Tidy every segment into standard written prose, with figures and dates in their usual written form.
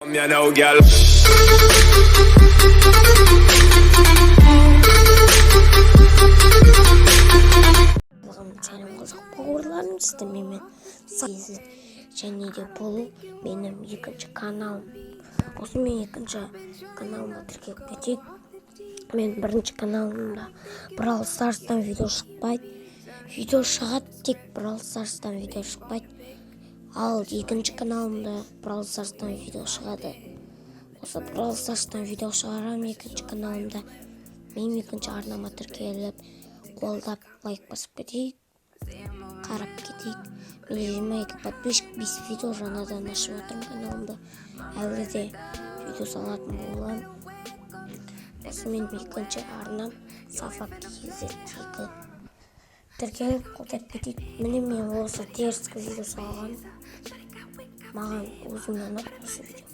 You know, girl. Senin kızak bağırlarını istememin sayısı. Және де бұл менің екінші каналым. Осы мен екінші каналыма тіркеліп кетейік. Мен бірінші каналымда Brawl Stars'тан видео шықпайды. Видео шығады, тек Brawl Stars'тан видео шықпайды. Ал екінші каналымда Brawl Stars'тан видео шығады. Осы Brawl Stars'тан видео шығарам екінші каналымда. Мен екінші арнама тіркеліп, қолдап лайк басып кетейік. Қарап кетейік. Мен 22 подписчик, 5 видео жаңадан ашып отырмын каналымда. Әлі де видео салатын боламын. Осы мен екінші арнам Сафак KZ2. Тіркеліп қолдап кетейік. Міне мен осы теріскі видео салған. Маған өзіме ұнап осы видео.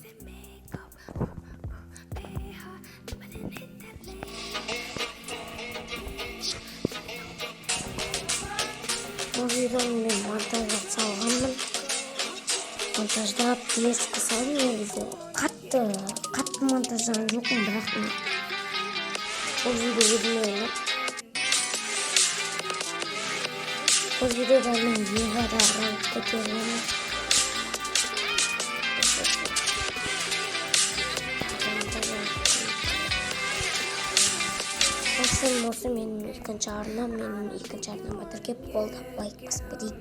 Бұл видеоны мен монтаждап салғанмын. Монтаждап теріскі салдым. Негізі қатты монтаждан жоқпын, бірақ мен бұл видео өзіме ұнап. Бұл видеода мен Вегада ранг көтеремін. Осы менің екінші арнам, тіркеп қолдап лайк басып кетейік.